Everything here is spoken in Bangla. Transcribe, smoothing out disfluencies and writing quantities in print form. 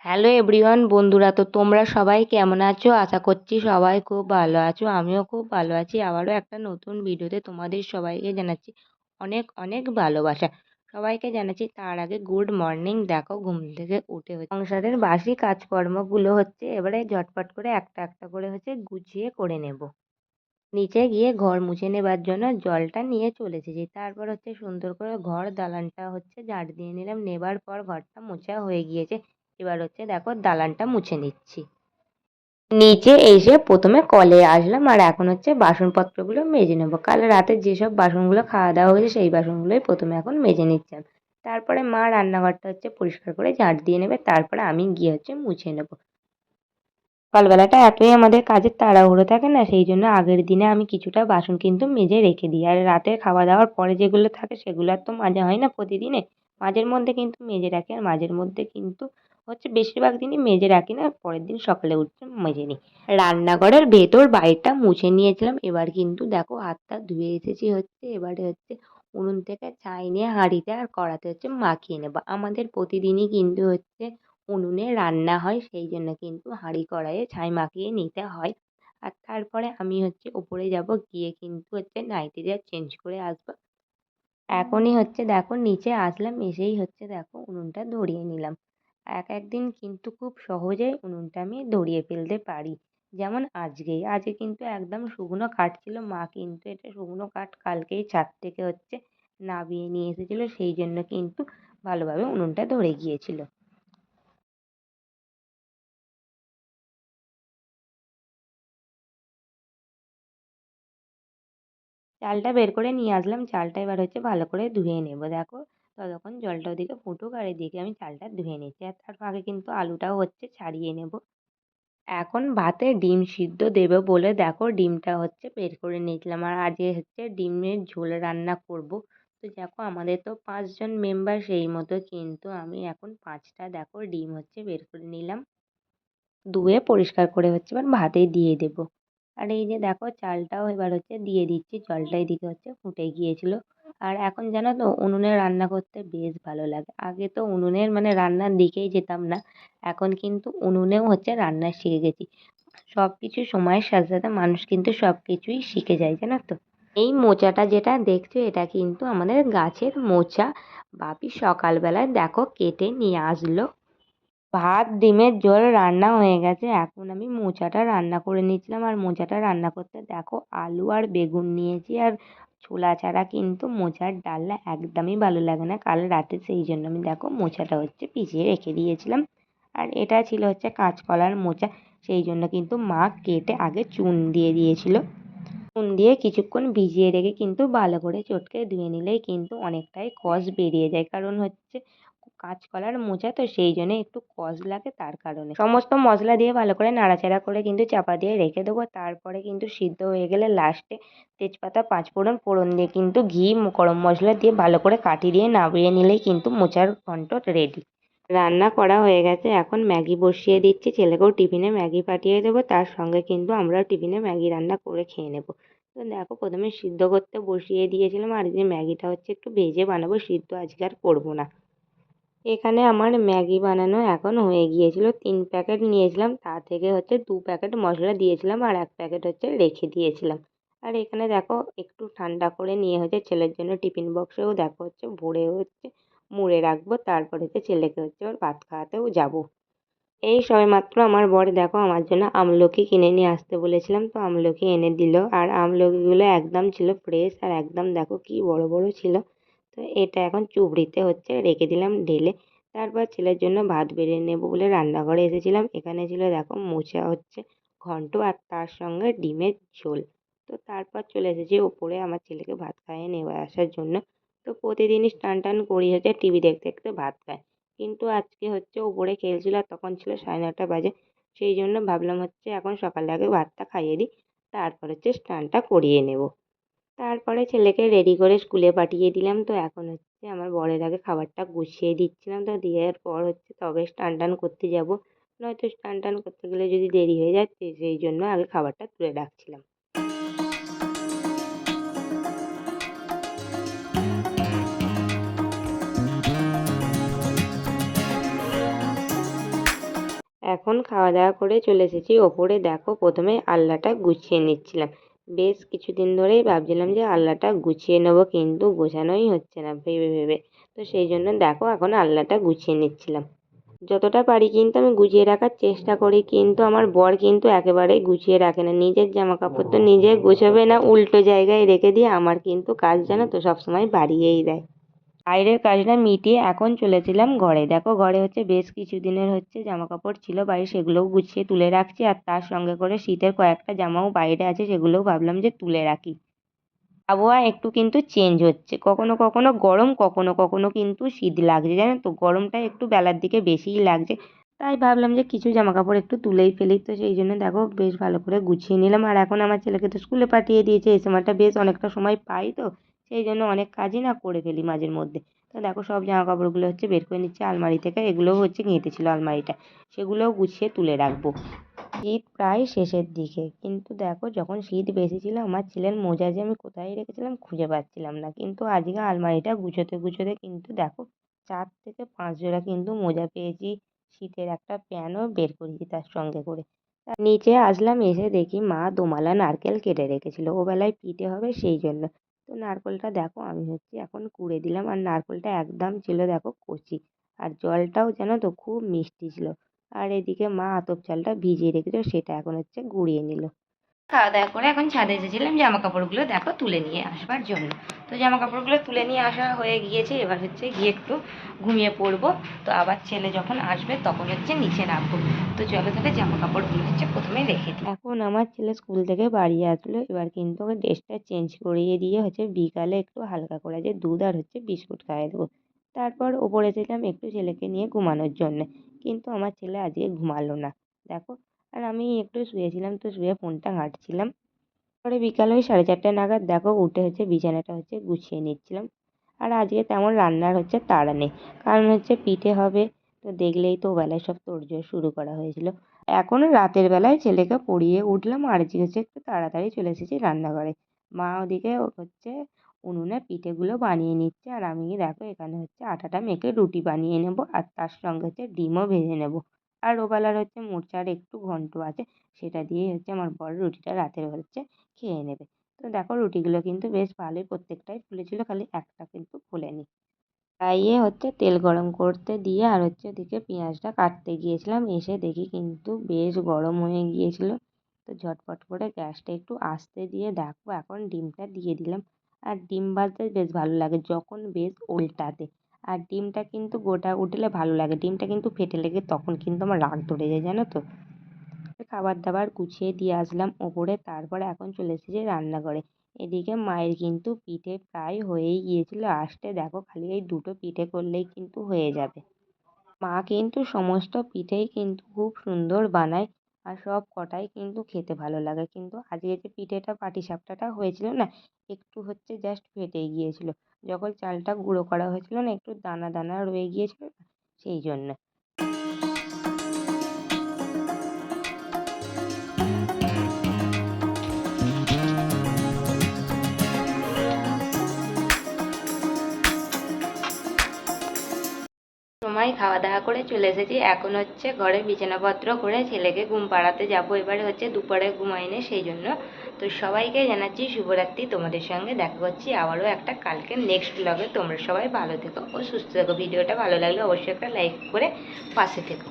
হ্যালো এভরিওয়ান বন্ধুরা, তো তোমরা সবাই কেমন আছো? আশা করছি সবাই খুব ভালো আছো। আমিও খুব ভালো আছি। আবারও একটা নতুন ভিডিওতে তোমাদের সবাইকে জানাচ্ছি অনেক অনেক ভালোবাসা। সবাইকে জানাচ্ছি তার আগে গুড মর্নিং। দেখো ঘুম থেকে উঠে সংসারের বাসি কাজকর্মগুলো এবারে ঝটপট করে একটা একটা করে গুছিয়ে করে নেব। নিচে গিয়ে ঘর মুছে নেবার জন্য জলটা নিয়ে চলে এসেছি। তারপর সুন্দর করে ঘর দালানটা ঝাড় দিয়ে নিলাম। নেবার পর ঘরটা মোছা হয়ে গিয়েছে। এবার দেখো দালানটা মুছে নিচ্ছি। নিচে এসে প্রথমে কলে আসলাম আর এখন বাসনপত্রগুলো মেজে নেবো। কাল রাতে যেসব বাসনগুলো খাওয়া দাওয়া হয়েছে সেই বাসনগুলোই প্রথমে এখন মেজে নিচ্ছিলাম। তারপরে মা রান্নাঘরটা পরিষ্কার করে ঝাড় দিয়ে নেবে। তারপরে আমি গিয়ে মুছে নেবো। সকালবেলাটা এতই আমাদের কাজের তাড়াহুড়ো থাকে না, সেই জন্য আগের দিনে আমি কিছুটা বাসন কিন্তু মেজে রেখে দিই। আর রাতে খাওয়া দাওয়ার পরে যেগুলো থাকে সেগুলো আর তো মাজা হয় না প্রতিদিনে। মাঝের মধ্যে কিন্তু মেজে রাখি, আর মাঝের মধ্যে কিন্তু বেশিরভাগ দিনই মেজে রাখি না, পরের দিন সকালে উঠে মেজে নিই। রান্নাঘরের ভেতর বাইরটা মুছে নিয়েছিলাম। এবার কিন্তু দেখো হাতটা ধুয়ে এসেছি। এবারে উনুন থেকে ছাই নিয়ে হাঁড়িতে আর কড়াতে মাখিয়ে নেবো। আমাদের প্রতিদিনই কিন্তু উনুনে রান্না হয়, সেই জন্য কিন্তু হাঁড়ি কড়াইয়ে ছাই মাখিয়ে নিতে হয়। আর তারপরে আমি উপরে যাব, গিয়ে কিন্তু নাইটিটা চেঞ্জ করে আসবো। এখনই দেখো নিচে আসলাম, এসেই দেখো উনুনটা ধরিয়ে নিলাম। একদিন কিন্তু খুব সহজেই উনুনটা আমি ধরিয়ে ফেলতে পারি। যেমন আজকে কিন্তু একদম শুকনো কাঠ ছিল। মা কিন্তু এটা শুকনো কাঠ কালকেই ছাদ থেকে নামিয়ে নিয়ে এসেছিল, সেই জন্য কিন্তু ভালোভাবে উনুনটা ধরে গিয়েছিল। চালটা বের করে নিয়ে আসলাম। চালটা এবার ভালো করে ধুয়ে নেব। দেখো ততক্ষণ জলটা ওদিকে ফুটুক আর এদিকে আমি চালটা ধুয়ে নিচ্ছি। আর তার ফাঁকে কিন্তু আলুটাও ছাড়িয়ে নেব। এখন ভাতে ডিম সিদ্ধ দেবো বলে দেখো ডিমটা বের করে নিয়েছিলাম। আর আজকে ডিমের ঝোল রান্না করব। তো দেখো আমাদের তো 5 জন মেম্বার, সেই মতো কিন্তু আমি এখন 5টা দেখো ডিম বের করে নিলাম। ধুয়ে পরিষ্কার করে এবার ভাতে দিয়ে দেবো। আর এই যে দেখো চালটাও এবার দিয়ে দিচ্ছি। জলটা এদিকে ফুটে গিয়েছিল। আর এখন জানো তো উনুনে রান্না করতে বেশ ভালো লাগে। আগে তো উনুনের রান্নার দিকেই যেতাম না, এখন কিন্তু উনুনেও রান্না শিখে গেছি। সব কিছু সময়ের সাথে সাথে মানুষ কিন্তু সব কিছুই শিখে যায়, জানো তো। এই মোচাটা যেটা দেখছো এটা কিন্তু আমাদের গাছের মোচা। বাপি সকালবেলায় দেখো কেটে নিয়ে আসলো। ভাত ডিমের ঝোল রান্না হয়ে গেছে। এখন আমি মোচাটা রান্না করে নিচ্ছিলাম। আর মোচাটা রান্না করতে দেখো আলু আর বেগুন নিয়েছি। আর ছোলা ছাড়া কিন্তু মোচার ডালনা একদমই ভালো লাগে না। কাল রাতে সেই জন্য আমি দেখো মোচাটা পিষিয়ে রেখে দিয়েছিলাম। আর এটা ছিল কাঁচকলার মোচা, সেই জন্য কিন্তু মা কেটে আগে চুন দিয়ে দিয়েছিল। চুন দিয়ে কিছুক্ষণ ভিজিয়ে রেখে কিন্তু ভালো করে চটকে ধুয়ে নিলেই কিন্তু অনেকটাই কষ বেরিয়ে যায়। কারণ কাঁচকলার মোচা তো, সেই জন্য একটু কষ লাগে, তার কারণে সমস্ত মশলা দিয়ে ভালো করে নাড়াচাড়া করে কিন্তু চাপা দিয়ে রেখে দেবো। তারপরে কিন্তু সিদ্ধ হয়ে গেলে লাস্টে তেজপাতা 5 ফোড়ন ফোড়ন দিয়ে কিন্তু ঘি গরম মশলা দিয়ে ভালো করে কাঠি দিয়ে নামিয়ে নিলেই কিন্তু মোচার ঘন্ট রেডি। রান্না করা হয়ে গেছে। এখন ম্যাগি বসিয়ে দিচ্ছি। ছেলেকেও টিফিনে ম্যাগি পাঠিয়ে দেবো, তার সঙ্গে কিন্তু আমরাও টিফিনে ম্যাগি রান্না করে খেয়ে নেবো। তো দেখো প্রথমে সিদ্ধ করতে বসিয়ে দিয়েছিলাম। আর যে ম্যাগিটা একটু ভেজে বানাবো, সিদ্ধ আজকে আর করবো না। এখানে আমার ম্যাগি বানানো এখন হয়ে গিয়েছিল। 3 প্যাকেট নিয়েছিলাম, তা থেকে 2 প্যাকেট মশলা দিয়েছিলাম আর 1 প্যাকেট রেখে দিয়েছিলাম। আর এখানে দেখো একটু ঠান্ডা করে নিয়ে ছেলের জন্য টিফিন বক্সেও দেখো ভরে মুড়ে রাখবো। তারপরে ছেলেকে ওর ভাত খাওয়াতেও যাবো। এই সবেমাত্র আমার বর দেখো আমার জন্য আমলকি কিনে নিয়ে আসতে বলেছিলাম, তো আমলকি এনে দিল। আর আমলকিগুলো একদম ছিল ফ্রেশ আর একদম দেখো কি বড় বড় ছিল। তো এটা এখন চুবড়িতে রেখে দিলাম ঢেলে। তারপর ছেলের জন্য ভাত বেড়ে নেবো বলে রান্নাঘরে এসেছিলাম। এখানে ছিল দেখো মোচা ঘন্ট আর তার সঙ্গে ডিমের ঝোল। তো তারপর চলে এসেছি ওপরে আমার ছেলেকে ভাত খাইয়ে নেওয়া আসার জন্য। তো প্রতিদিনই স্নান টান করি টিভি দেখতে দেখতে ভাত খায়, কিন্তু আজকে ওপরে খেলছিল আর তখন ছিল 9:30 বাজে। সেই জন্য ভাবলাম এখন সকালে আগে ভাতটা খাইয়ে দিই, তারপর স্নানটা করিয়ে নেব। তারপরে ছেলেকে রেডি করে স্কুলে পাঠিয়ে দিলাম। তো এখন আমার বরের আগে খাবারটা গুছিয়ে দিচ্ছিলাম। তো দেওয়ার পর তবে স্নান টান করতে যাব, নয়তো স্নান টান করতে গেলে যদি দেরি হয়ে যায়, সেই জন্য আগে খাবারটা তুলে রাখছিলাম। এখন খাওয়া দাওয়া করে চলে এসেছি ওপরে। দেখো প্রথমে আলনাটা গুছিয়ে নিচ্ছিলাম। বেশ কিছুদিন ধরেই ভাবছিলাম যে আলনাটা গুছিয়ে নেবো, কিন্তু গোছানোই হচ্ছে না ভেবে ভেবে। তো সেই জন্য দেখো এখন আলনাটা গুছিয়ে নিচ্ছিলাম। যতটা পারি কিন্তু আমি গুছিয়ে রাখার চেষ্টা করি, কিন্তু আমার বর কিন্তু একেবারেই গুছিয়ে রাখে না। নিজের জামা কাপড় তো নিজে গোছাবে না, উল্টো জায়গায় রেখে দিয়ে আমার কিন্তু কাজ জানো তো সবসময় বাড়িয়েই দেয়। বাইরের কাজটা মিটিয়ে এখন চলেছিলাম ঘরে। দেখো ঘরে হচ্ছে বেশ কিছুদিনের হচ্ছে জামা কাপড় ছিল বাড়ির, সেগুলোও গুছিয়ে তুলে রাখছি। আর তার সঙ্গে করে শীতের কয়েকটা জামাও বাইরে আছে, সেগুলোও ভাবলাম যে তুলে রাখি। আবহাওয়া একটু কিন্তু চেঞ্জ হচ্ছে, কখনো কখনো গরম, কখনো কখনো কিন্তু শীত লাগছে, জানো তো গরমটা একটু বেলার দিকে বেশিই লাগছে। তাই ভাবলাম যে কিছু জামা কাপড় একটু তুলেই ফেলি। তো সেই জন্য দেখো বেশ ভালো করে গুছিয়ে নিলাম। আর এখন আমার ছেলেকে তো স্কুলে পাঠিয়ে দিয়েছে, এই সময়টা বেশ অনেকটা সময় পাই, তো সেই জন্য অনেক কাজই না করে ফেলি মাঝের মধ্যে। তো দেখো সব জামা কাপড়গুলো হচ্ছে বের করে নিচ্ছে আলমারি থেকে। এগুলোও হচ্ছে গেঁথেছিল আলমারিটা, সেগুলোও গুছিয়ে তুলে রাখবো। শীত প্রায় শেষের দিকে, কিন্তু দেখো যখন শীত বেশি ছিল আমার ছেলের মোজা যে আমি কোথায় রেখেছিলাম খুঁজে পাচ্ছিলাম না। কিন্তু আজকে আলমারিটা গুছোতে গুছোতে কিন্তু দেখো 4 থেকে 5 জোড়া কিন্তু মোজা পেয়েছি। শীতের একটা প্যান্টও বের করেছি তার সঙ্গে করে। নিচে আসলাম, এসে দেখি মা দোমালা নারকেল কেটে রেখেছিল, ও বেলায় পিঠে হবে সেই জন্য। তো নারকেলটা দেখো আমি হচ্ছে এখন কুড়ে দিলাম। আর নারকেলটা একদম ছিল দেখো কচি, আর জলটাও জানো তো খুব মিষ্টি ছিল। আর এদিকে মা আতপ চালটা ভিজিয়ে রেখেছিল, সেটা এখন হচ্ছে গুঁড়িয়ে নিল। খাওয়া দাওয়া করে এখন ছাদে এসেছিলাম জামা কাপড়গুলো দেখো তুলে নিয়ে আসবার জন্য। তো জামা কাপড়গুলো তুলে নিয়ে আসা হয়ে গিয়েছে, এবার হচ্ছে গিয়ে একটু ঘুমিয়ে পড়বো। তো আবার ছেলে যখন আসবে তখন হচ্ছে নিচে নামবো। তো চলো তাহলে জামা কাপড়গুলো হচ্ছে প্রথমে রেখে দিই। এখন আমার ছেলে স্কুল থেকে বাড়ি আসলো, এবার কিন্তু ওকে ড্রেসটা চেঞ্জ করিয়ে দিয়ে হচ্ছে বিকালে একটু হালকা করে যে দুধ আর হচ্ছে বিস্কুট খাইয়ে দেবো। তারপর ওপরে এসেছিলাম একটু ছেলেকে নিয়ে ঘুমানোর জন্য, কিন্তু আমার ছেলে আজকে ঘুমালো না দেখো। আর আমি একটু শুয়েছিলাম, তো শুয়ে ফোনটা ঘাঁটছিলাম। পরে বিকাল ওই 4:30 নাগাদ দেখো উঠে হচ্ছে বিছানাটা হচ্ছে গুছিয়ে নিচ্ছিলাম। আর আজকে তেমন রান্নার হচ্ছে তাড়া নেই, কারণ হচ্ছে পিঠে হবে। তো দেখলেই তো বেলায় সব তোড়জোড় শুরু করা হয়েছিল। এখন রাতের বেলায় ছেলেকে পড়িয়ে উঠলাম, আর আজকে হচ্ছে একটু তাড়াতাড়ি চলে এসেছি রান্নাঘরে। মা ওদিকে হচ্ছে উনুনে পিঠেগুলো বানিয়ে নিচ্ছে, আর আমি দেখো এখানে হচ্ছে আটাটা মেখে রুটি বানিয়ে নেব, আর তার সঙ্গে হচ্ছে ডিমও ভেজে নেব। আর ওবেলার হচ্ছে মোচার একটু ঘন্ট আছে, সেটা দিয়েই হচ্ছে আমার বর রুটিটা রাতের হচ্ছে খেয়ে নেবে। তো দেখো রুটিগুলো কিন্তু বেশ ভালোই প্রত্যেকটাই ফুলেছিল, খালি একটা কিন্তু ফোলেনি। কড়াইয়ে হচ্ছে তেল গরম করতে দিয়ে আর হচ্ছে ওদিকে পেঁয়াজটা কাটতে গিয়েছিলাম, এসে দেখি কিন্তু বেশ গরম হয়ে গিয়েছিল। তো ঝটপট করে গ্যাসটা একটু আস্তে দিয়ে দেখো এখন ডিমটা দিয়ে দিলাম। আর ডিম ভাজতে বেশ ভালো লাগে যখন বেশ উল্টাতে। আর ডিমটা কিন্তু গোটা উঠলে ভালো লাগে, ডিমটা কিন্তু ফেটে লেগে তখন কিন্তু আমার রাগ ধরে যায়, জানো তো। খাবার দাবার গুছিয়ে দিয়ে আসলাম ওপরে, তারপরে এখন চলে এসেছি রান্নাঘরে। এদিকে মায়ের কিন্তু পিঠে প্রায় হয়েই গিয়েছিল আসতে, দেখো খালি এই দুটো পিঠে করলেই কিন্তু হয়ে যাবে। মা কিন্তু সমস্ত পিঠেই কিন্তু খুব সুন্দর বানায়, আর সব কটাই কিন্তু খেতে ভালো লাগে। কিন্তু আজকে যে পিঠেটা পাটিসাপটাটা হয়েছিল না, একটু হচ্ছে জাস্ট ফেটে গিয়েছিল। যখন চালটা গুঁড়ো করা হয়েছিল না একটু দানা দানা রয়ে গিয়েছিল না, সেই জন্য। সময় খাওয়া দাওয়া করে চলে এসেছি, এখন হচ্ছে ঘরে বিছানাপত্র করে ছেলেকে ঘুম পাড়াতে যাবো। এবারে হচ্ছে দুপুরে ঘুমাইনি সেই জন্য। তো সবাইকে জানাচ্ছি শুভরাত্রি, তোমাদের সঙ্গে দেখা করছি আবারও একটা কালকে নেক্সট ব্লগে। তোমরা সবাই ভালো থেকো ও সুস্থ থেকো। ভিডিওটা ভালো লাগলে অবশ্যই একটা লাইক করে পাশে থেকো।